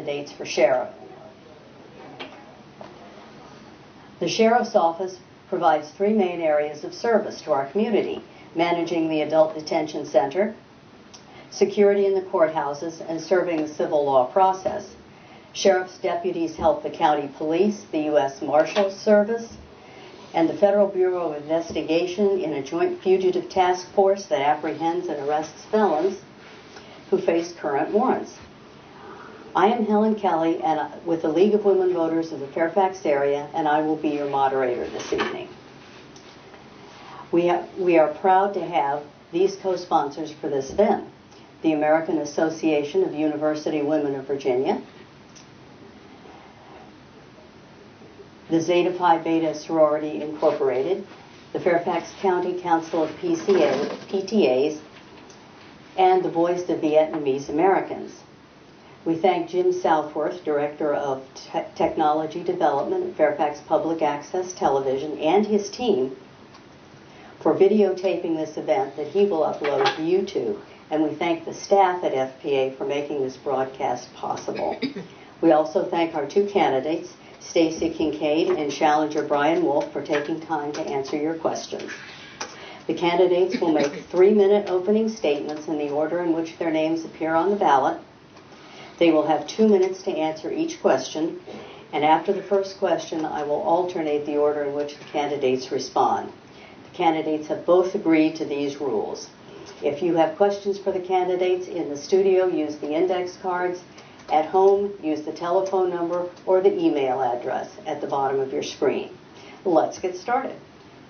candidates for sheriff. The Sheriff's Office provides three main areas of service to our community: managing the Adult Detention Center, security in the courthouses, and serving the civil law process. Sheriff's deputies help the county police, the U.S. Marshals Service, and the Federal Bureau of Investigation in a joint fugitive task force that apprehends and arrests felons who face current warrants. I am Helen Kelly with the League of Women Voters of the Fairfax area, and I will be your moderator this evening. We are proud to have these co-sponsors for this event: the American Association of University Women of Virginia, the Zeta Phi Beta Sorority Incorporated, the Fairfax County Council of PTAs, and the Voice of Vietnamese Americans. We thank Jim Southworth, Director of Technology Development at Fairfax Public Access Television, and his team for videotaping this event that he will upload to YouTube. And we thank the staff at FPA for making this broadcast possible. We also thank our two candidates, Stacey Kincaid and Challenger Brian Wolfe, for taking time to answer your questions. The candidates will make 3-minute opening statements in the order in which their names appear on the ballot. They will have 2 minutes to answer each question, and after the first question, I will alternate the order in which the candidates respond. The candidates have both agreed to these rules. If you have questions for the candidates in the studio, use the index cards. At home, use the telephone number or the email address at the bottom of your screen. Let's get started.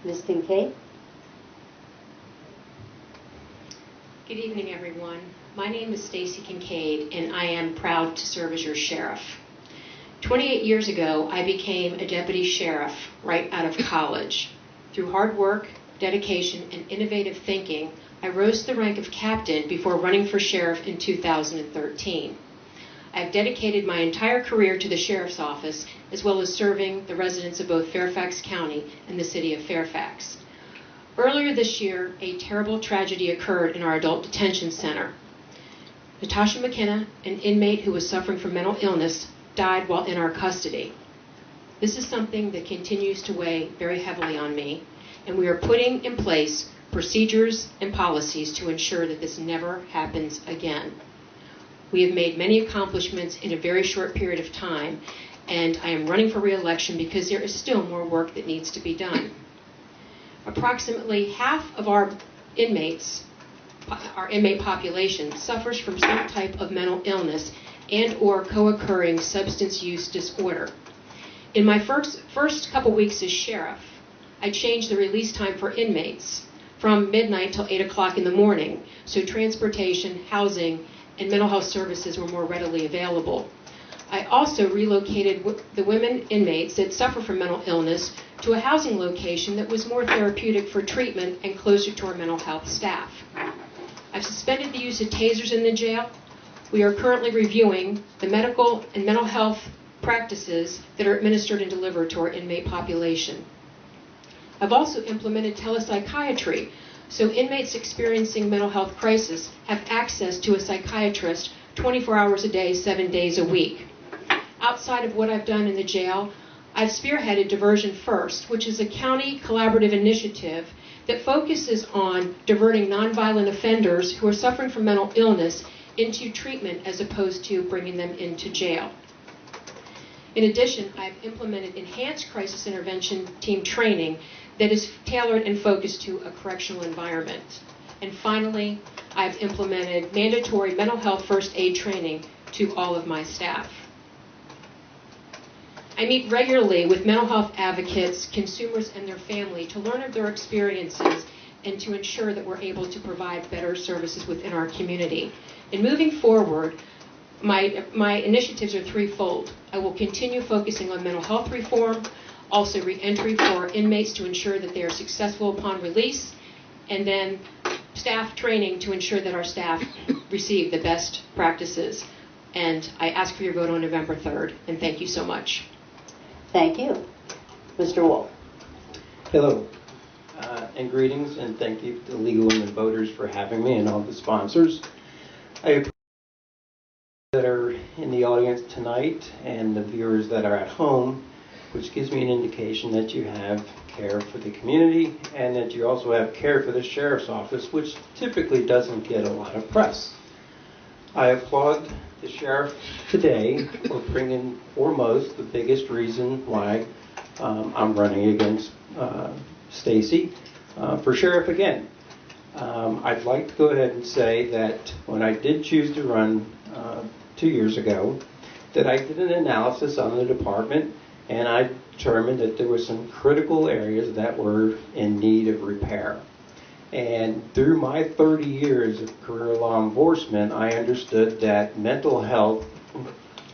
Ms. Kincaid? Good evening, everyone. My name is Stacey Kincaid, and I am proud to serve as your sheriff. 28 years ago, I became a deputy sheriff right out of college. Through hard work, dedication, and innovative thinking, I rose to the rank of captain before running for sheriff in 2013. I've dedicated my entire career to the Sheriff's Office, as well as serving the residents of both Fairfax County and the city of Fairfax. Earlier this year, a terrible tragedy occurred in our adult detention center. Natasha McKenna, an inmate who was suffering from mental illness, died while in our custody. This is something that continues to weigh very heavily on me, and we are putting in place procedures and policies to ensure that this never happens again. We have made many accomplishments in a very short period of time, and I am running for re-election because there is still more work that needs to be done. Approximately half of our inmate population suffers from some type of mental illness and/or co-occurring substance use disorder. In my first couple weeks as sheriff, I changed the release time for inmates from midnight till 8 o'clock in the morning, so transportation, housing, and mental health services were more readily available. I also relocated the women inmates that suffer from mental illness to a housing location that was more therapeutic for treatment and closer to our mental health staff. I've suspended the use of tasers in the jail. We are currently reviewing the medical and mental health practices that are administered and delivered to our inmate population. I've also implemented telepsychiatry, so inmates experiencing mental health crisis have access to a psychiatrist 24 hours a day, 7 days a week. Outside of what I've done in the jail, I've spearheaded Diversion First, which is a county collaborative initiative that focuses on diverting nonviolent offenders who are suffering from mental illness into treatment as opposed to bringing them into jail. In addition, I've implemented enhanced crisis intervention team training that is tailored and focused to a correctional environment. And finally, I've implemented mandatory mental health first aid training to all of my staff. I meet regularly with mental health advocates, consumers, and their family to learn of their experiences and to ensure that we're able to provide better services within our community. And moving forward, my initiatives are threefold. I will continue focusing on mental health reform, also re-entry for inmates to ensure that they are successful upon release, and then staff training to ensure that our staff receive the best practices. And I ask for your vote on November 3rd, and thank you so much. Thank you. Mr. Wolfe. Hello, and greetings, and thank you to the League of Women Voters for having me and all the sponsors. I appreciate that are in the audience tonight and the viewers that are at home, which gives me an indication that you have care for the community and that you also have care for the sheriff's office, which typically doesn't get a lot of press. I applaud the sheriff today for bringing foremost the biggest reason why I'm running against Stacey for sheriff again. I'd like to go ahead and say that when I did choose to run 2 years ago, that I did an analysis on the department and I determined that there were some critical areas that were in need of repair. And through my 30 years of career law enforcement, I understood that mental health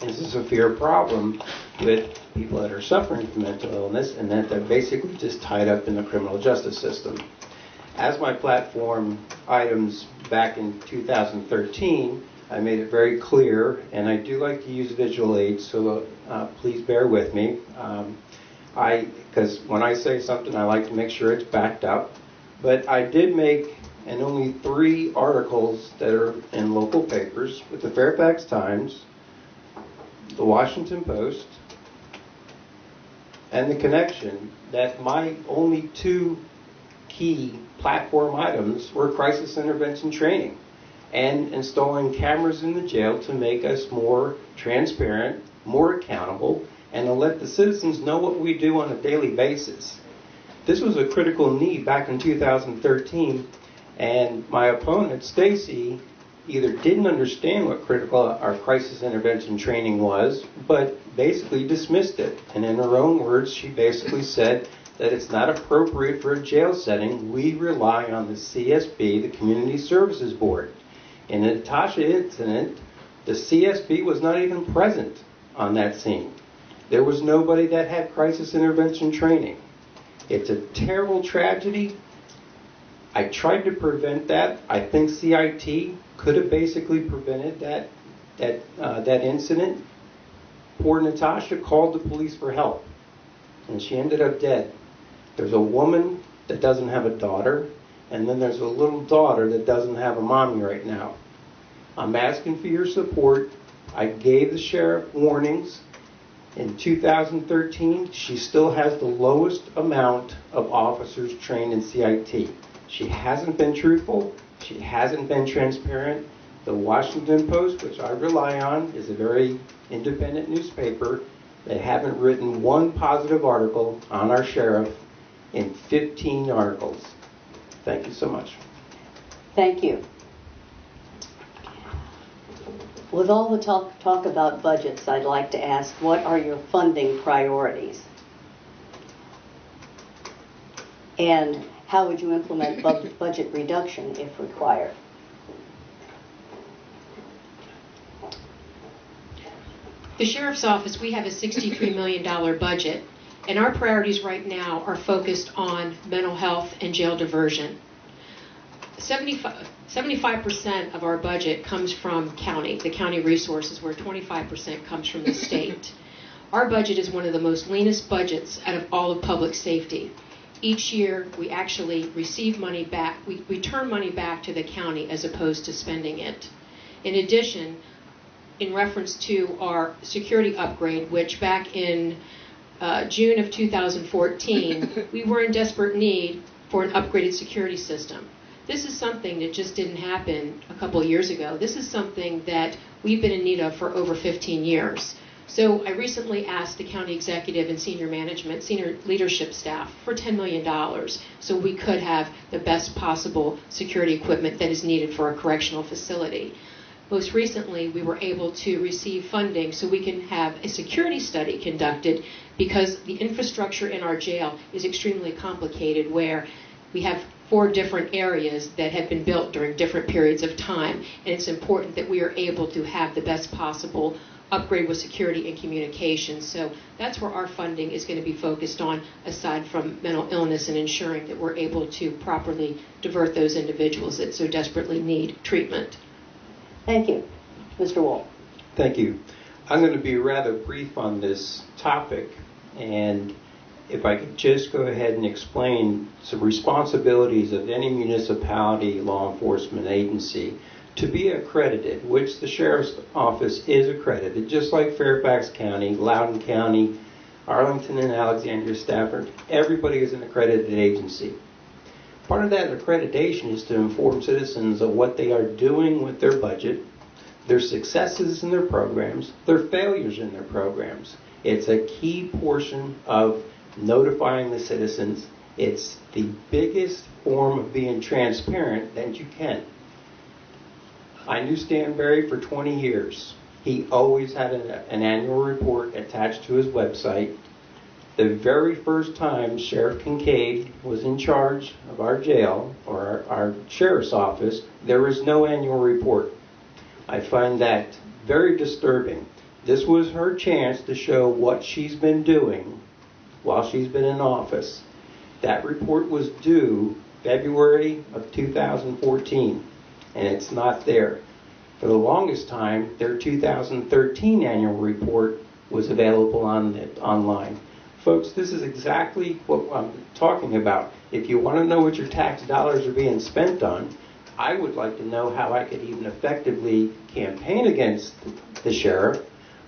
is a severe problem with people that are suffering from mental illness and that they're basically just tied up in the criminal justice system. As my platform items back in 2013, I made it very clear, and I do like to use visual aids, so please bear with me. Because when I say something, I like to make sure it's backed up. But I did make, and only 3 articles that are in local papers, with the Fairfax Times, the Washington Post, and the Connection, that my only 2 key platform items were crisis intervention training and installing cameras in the jail to make us more transparent, more accountable, and to let the citizens know what we do on a daily basis. This was a critical need back in 2013, and my opponent, Stacey, either didn't understand what our crisis intervention training was, but basically dismissed it. And in her own words, she basically said that it's not appropriate for a jail setting. We rely on the CSB, the Community Services Board. In the Natasha incident, the CSB was not even present on that scene. There was nobody that had crisis intervention training. It's a terrible tragedy. I tried to prevent that. I think CIT could have basically prevented that incident. Poor Natasha called the police for help, and she ended up dead. There's a woman that doesn't have a daughter, and then there's a little daughter that doesn't have a mommy right now. I'm asking for your support. I gave the sheriff warnings. In 2013, she still has the lowest amount of officers trained in CIT. She hasn't been truthful. She hasn't been transparent. The Washington Post, which I rely on, is a very independent newspaper. They haven't written one positive article on our sheriff in 15 articles. Thank you so much. Thank you. With all the talk about budgets, I'd like to ask, what are your funding priorities? And how would you implement budget reduction if required? The Sheriff's Office, we have a $63 million budget, and our priorities right now are focused on mental health and jail diversion. 75% of our budget comes from the county resources, where 25% comes from the state. Our budget is one of the most leanest budgets out of all of public safety. Each year, we actually receive money back. We return money back to the county as opposed to spending it. In addition, in reference to our security upgrade, which back in June of 2014, we were in desperate need for an upgraded security system. This is something that just didn't happen a couple of years ago. This is something that we've been in need of for over 15 years. So I recently asked the county executive and senior management, senior leadership staff for $10 million so we could have the best possible security equipment that is needed for a correctional facility. Most recently, we were able to receive funding so we can have a security study conducted, because the infrastructure in our jail is extremely complicated, where we have 4 different areas that have been built during different periods of time, and it's important that we are able to have the best possible upgrade with security and communication. So that's where our funding is going to be focused on, aside from mental illness and ensuring that we're able to properly divert those individuals that so desperately need treatment. Thank you. Mr. Wolfe. Thank you. I'm going to be rather brief on this topic, and if I could just go ahead and explain some responsibilities of any municipality law enforcement agency. To be accredited, which the Sheriff's Office is accredited, just like Fairfax County, Loudoun County, Arlington and Alexandria, Stafford, everybody is an accredited agency. Part of that accreditation is to inform citizens of what they are doing with their budget, their successes in their programs, their failures in their programs. It's a key portion of notifying the citizens. It's the biggest form of being transparent that you can. I knew Stan Berry for 20 years. He always had an annual report attached to his website. The very first time Sheriff Kincaid was in charge of our jail, or our sheriff's office, there was no annual report. I find that very disturbing. This was her chance to show what she's been doing while she's been in office. That report was due February of 2014. And it's not there. For the longest time, their 2013 annual report was available online. Folks, this is exactly what I'm talking about. If you want to know what your tax dollars are being spent on, I would like to know how I could even effectively campaign against the sheriff.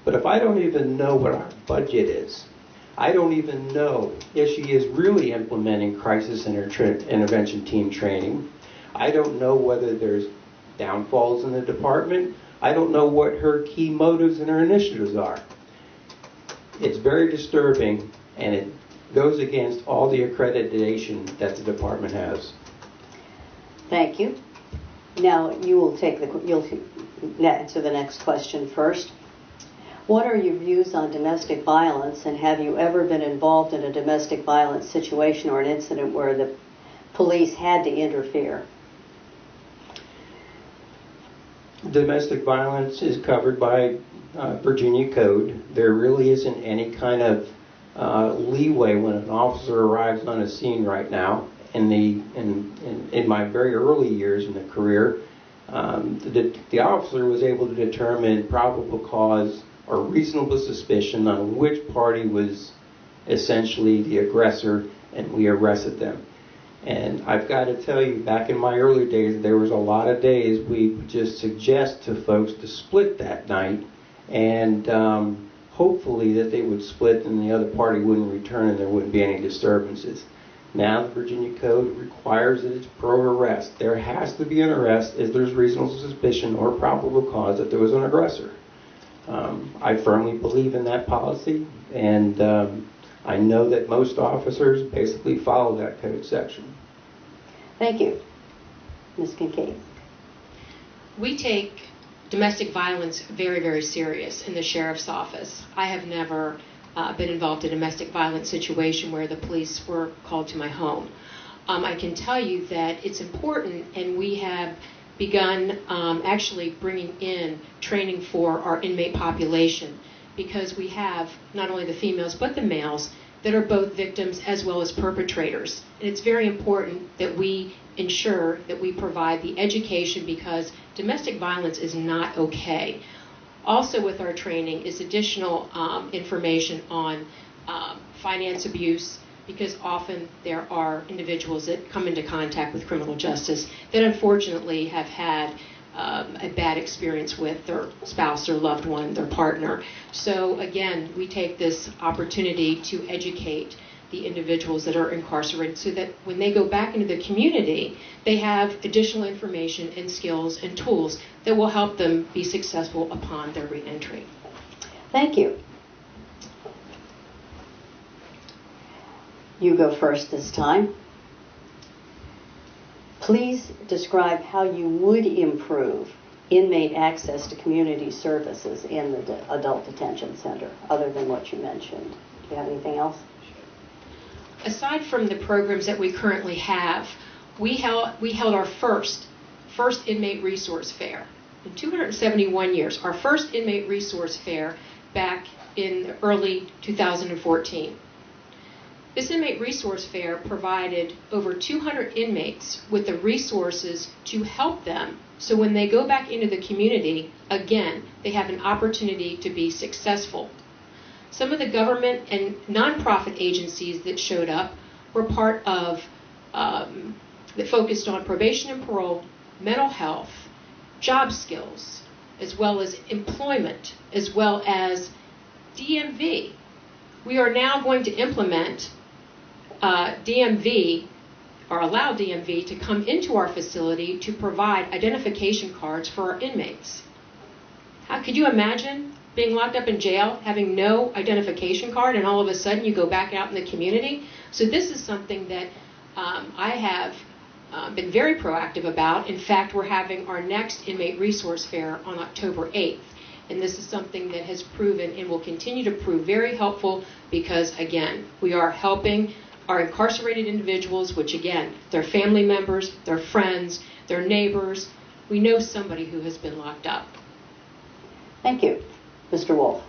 But if I don't even know what our budget is, I don't even know if she is really implementing crisis intervention team training. I don't know whether there's downfalls in the department. I don't know what her key motives and her initiatives are. It's very disturbing, and it goes against all the accreditation that the department has. Thank you. Now you'll answer the next question first. What are your views on domestic violence, and have you ever been involved in a domestic violence situation or an incident where the police had to interfere? Domestic violence is covered by Virginia Code. There really isn't any kind of leeway when an officer arrives on a scene right now. In my very early years in the career, the officer was able to determine probable cause or reasonable suspicion on which party was essentially the aggressor, and we arrested them. And I've got to tell you, back in my early days, there was a lot of days we would just suggest to folks to split that night, and hopefully that they would split and the other party wouldn't return and there wouldn't be any disturbances. Now the Virginia Code requires that it's pro-arrest. There has to be an arrest if there's reasonable suspicion or probable cause that there was an aggressor. I firmly believe in that policy, and I know that most officers basically follow that code section. Thank you. Ms. Kincaid. We take domestic violence very, very serious in the sheriff's office. I have never been involved in a domestic violence situation where the police were called to my home. I can tell you that it's important, and we have begun actually bringing in training for our inmate population, because we have not only the females but the males that are both victims as well as perpetrators. And it's very important that we ensure that we provide the education, because domestic violence is not okay. Also with our training is additional information on finance abuse, because often there are individuals that come into contact with criminal justice that unfortunately have had a bad experience with their spouse, their loved one, their partner. So again, we take this opportunity to educate the individuals that are incarcerated so that when they go back into the community, they have additional information and skills and tools that will help them be successful upon their reentry. Thank you. You go first this time. Please describe how you would improve inmate access to community services in the adult detention center, other than what you mentioned. Do you have anything else? Aside from the programs that we currently have, we held our first inmate resource fair in 271 years. Our first inmate resource fair back in early 2014. This inmate resource fair provided over 200 inmates with the resources to help them, so when they go back into the community, again, they have an opportunity to be successful. Some of the government and nonprofit agencies that showed up were part of, that focused on probation and parole, mental health, job skills, as well as employment, as well as DMV. We are now going to implement DMV, or allow DMV to come into our facility to provide identification cards for our inmates. How could you imagine being locked up in jail, having no identification card, and all of a sudden you go back out in the community? So this is something that I have been very proactive about. In fact, we're having our next Inmate Resource Fair on October 8th. And this is something that has proven and will continue to prove very helpful because, again, we are helping our incarcerated individuals, which, again, they're family members, they're friends, they're neighbors. We know somebody who has been locked up. Thank you. Mr. Wolfe.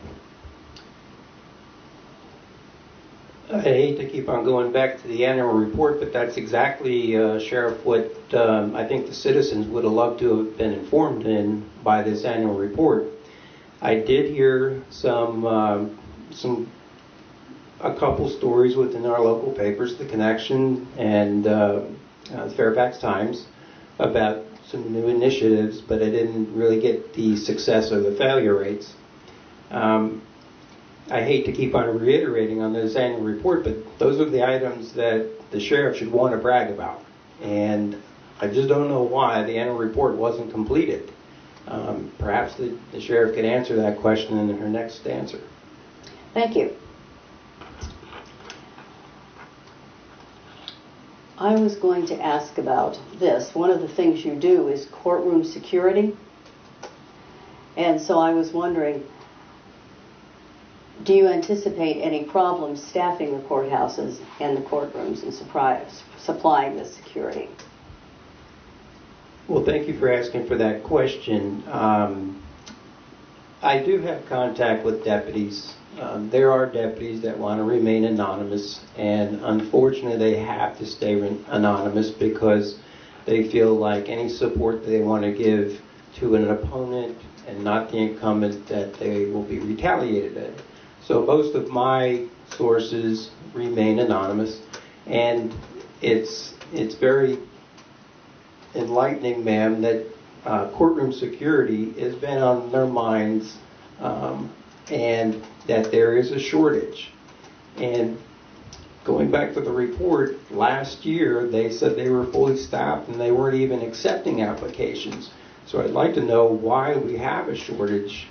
I hate to keep on going back to the annual report, but that's exactly, Sheriff, what I think the citizens would have loved to have been informed in by this annual report. I did hear a couple stories within our local papers, The Connection and the Fairfax Times, about some new initiatives, but I didn't really get the success or the failure rates. I hate to keep on reiterating on this annual report, but those are the items that the sheriff should want to brag about. And I just don't know why the annual report wasn't completed. Perhaps the sheriff could answer that question in her next answer. Thank you. I was going to ask about this. One of the things you do is courtroom security. And so I was wondering, do you anticipate any problems staffing the courthouses and the courtrooms and supplying the security? Well, thank you for asking for that question. I do have contact with deputies. There are deputies that want to remain anonymous, and unfortunately they have to stay anonymous because they feel like any support they want to give to an opponent and not the incumbent, that they will be retaliated at. So most of my sources remain anonymous, and it's very enlightening, ma'am, that courtroom security has been on their minds, and that there is a shortage. And going back to the report, last year they said they were fully staffed and they weren't even accepting applications. So I'd like to know why we have a shortage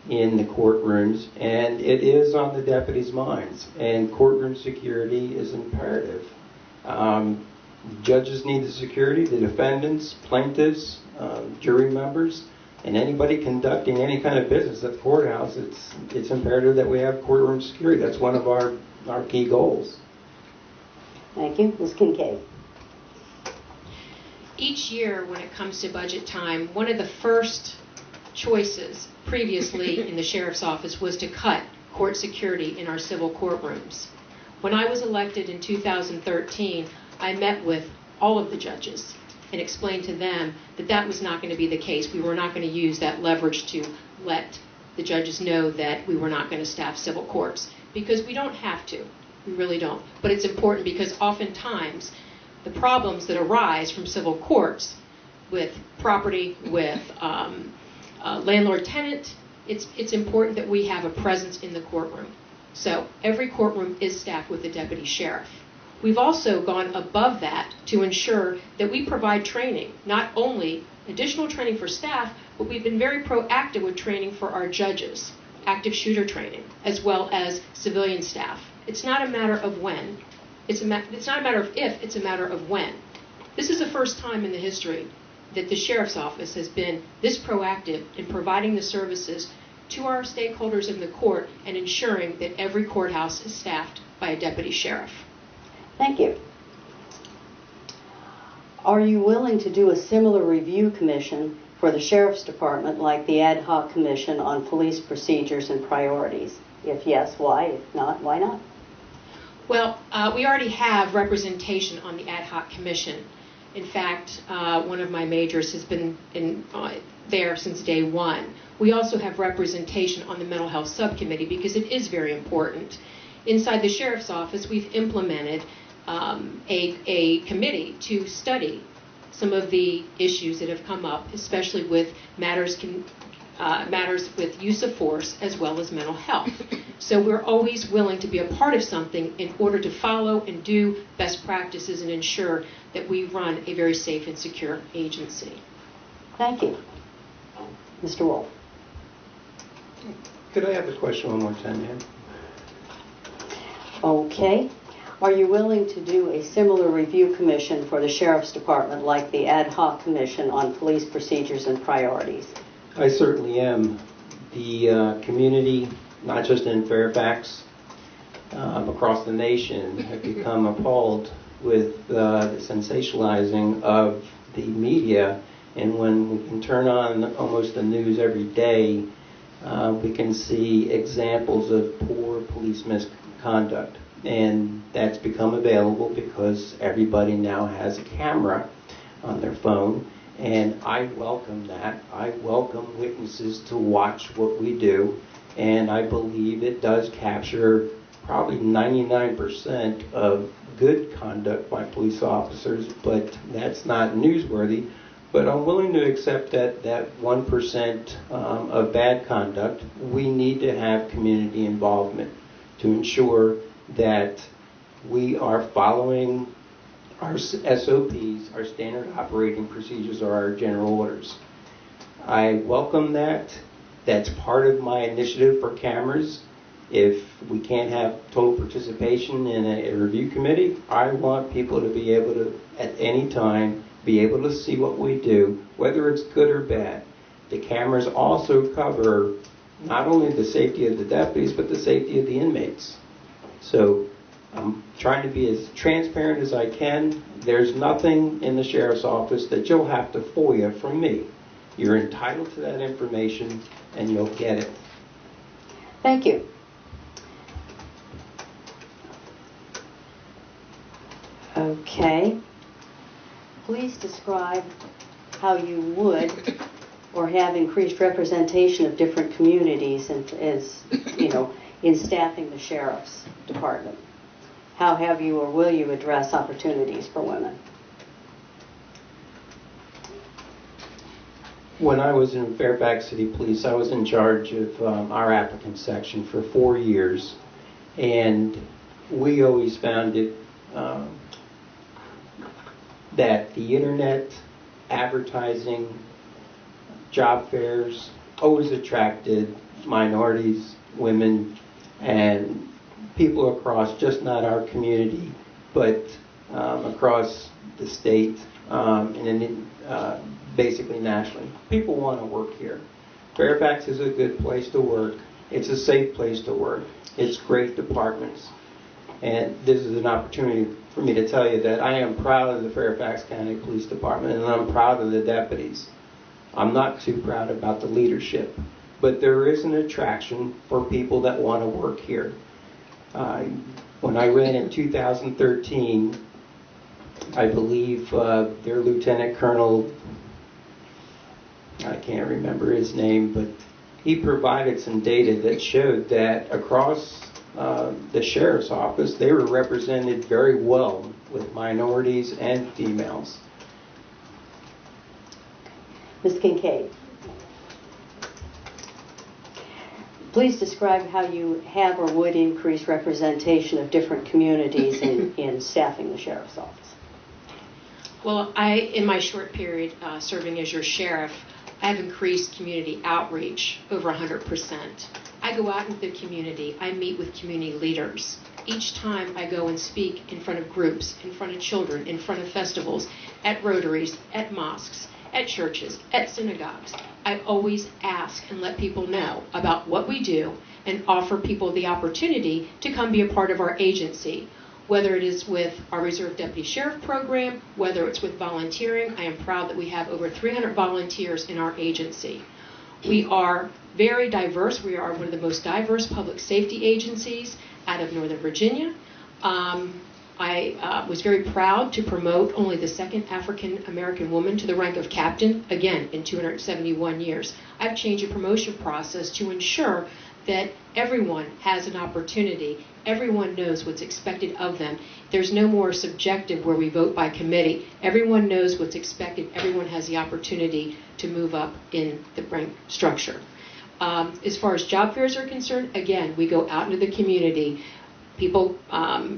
in the courtrooms, and it is on the deputies' minds, and courtroom security is imperative. Judges need the security, the defendants, plaintiffs, jury members, and anybody conducting any kind of business at the courthouse. It's imperative that we have courtroom security. That's one of our key goals. Thank you. Ms. Kincaid. Each year when it comes to budget time, one of the first choices previously in the sheriff's office was to cut court security in our civil courtrooms. When I was elected in 2013, I met with all of the judges and explained to them that that was not going to be the case. We were not going to use that leverage to let the judges know that we were not going to staff civil courts, because we don't have to. We really don't. But it's important because oftentimes the problems that arise from civil courts with property, with landlord-tenant, it's important that we have a presence in the courtroom. So every courtroom is staffed with a deputy sheriff. We've also gone above that to ensure that we provide training, not only additional training for staff, but we've been very proactive with training for our judges, active shooter training, as well as civilian staff. It's not a matter of when. It's not a matter of if, it's a matter of when. This is the first time in the history that the sheriff's office has been this proactive in providing the services to our stakeholders in the court and ensuring that every courthouse is staffed by a deputy sheriff. Thank you. Are you willing to do a similar review commission for the Sheriff's Department like the ad hoc commission on police procedures and priorities? If yes, why? If not, why not? Well, we already have representation on the ad hoc commission. In fact, one of my majors has been there since day one. We also have representation on the mental health subcommittee because it is very important. Inside the sheriff's office, we've implemented a committee to study some of the issues that have come up, especially with matters with use of force as well as mental health. So we're always willing to be a part of something in order to follow and do best practices and ensure that we run a very safe and secure agency. Thank you. Mr. Wolfe. Could I have the question one more time, ma'am? Okay. Are you willing to do a similar review commission for the Sheriff's Department like the ad hoc commission on police procedures and priorities? I certainly am. The community, not just in Fairfax, across the nation, have become appalled with the sensationalizing of the media. And when we can turn on almost the news every day, we can see examples of poor police misconduct. And that's become available because everybody now has a camera on their phone. And I welcome that. I welcome witnesses to watch what we do. And I believe it does capture probably 99% of good conduct by police officers, but that's not newsworthy. But I'm willing to accept that 1% of bad conduct. We need to have community involvement to ensure that we are following our SOPs, our standard operating procedures, or our general orders. I welcome that. That's part of my initiative for cameras. If we can't have total participation in a review committee, I want people to be able to, at any time, be able to see what we do, whether it's good or bad. The cameras also cover not only the safety of the deputies, but the safety of the inmates. So I'm trying to be as transparent as I can. There's nothing in the sheriff's office that you'll have to FOIA from me. You're entitled to that information, and you'll get it. Thank you. Okay. Please describe how you would or have increased representation of different communities in staffing the sheriff's department. How have you or will you address opportunities for women? When I was in Fairfax City Police, I was in charge of our applicant section for 4 years, and we always found it that the internet, advertising, job fairs always attracted minorities, women, and people across just not our community, but across the state and basically nationally. People want to work here. Fairfax is a good place to work. It's a safe place to work. It's great departments. And this is an opportunity for me to tell you that I am proud of the Fairfax County Police Department, and I'm proud of the deputies. I'm not too proud about the leadership, but there is an attraction for people that want to work here. When I ran in 2013, I believe their Lieutenant Colonel, I can't remember his name, but he provided some data that showed that across the sheriff's office, they were represented very well with minorities and females. Ms. Kincaid. Please describe how you have or would increase representation of different communities in staffing the sheriff's office. Well, in my short period serving as your sheriff, I've increased community outreach over 100%. I go out into the community. I meet with community leaders. Each time I go and speak in front of groups, in front of children, in front of festivals, at rotaries, at mosques, at churches, at synagogues, I always ask and let people know about what we do and offer people the opportunity to come be a part of our agency, whether it is with our Reserve Deputy Sheriff program, whether it's with volunteering. I am proud that we have over 300 volunteers in our agency. We are very diverse. We are one of the most diverse public safety agencies out of Northern Virginia. I was very proud to promote only the second African-American woman to the rank of captain, again, in 271 years. I've changed the promotion process to ensure that everyone has an opportunity. Everyone knows what's expected of them. There's no more subjective where we vote by committee. Everyone knows what's expected. Everyone has the opportunity to move up in the rank structure. As far as job fairs are concerned, again, we go out into the community. People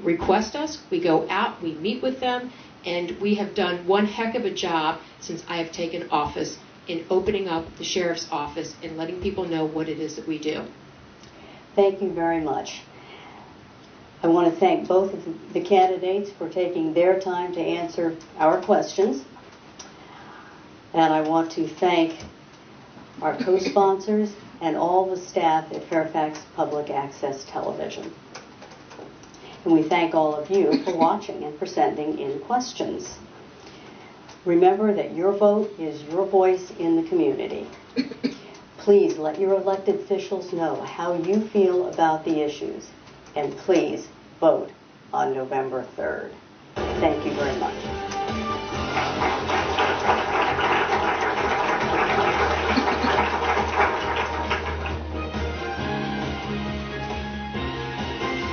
request us. We go out. We meet with them. And we have done one heck of a job since I have taken office in opening up the sheriff's office and letting people know what it is that we do. Thank you very much. I want to thank both of the candidates for taking their time to answer our questions. And I want to thank our co-sponsors and all the staff at Fairfax Public Access Television. And we thank all of you for watching and for sending in questions. Remember that your vote is your voice in the community. Please let your elected officials know how you feel about the issues. And please vote on November 3rd. Thank you very much.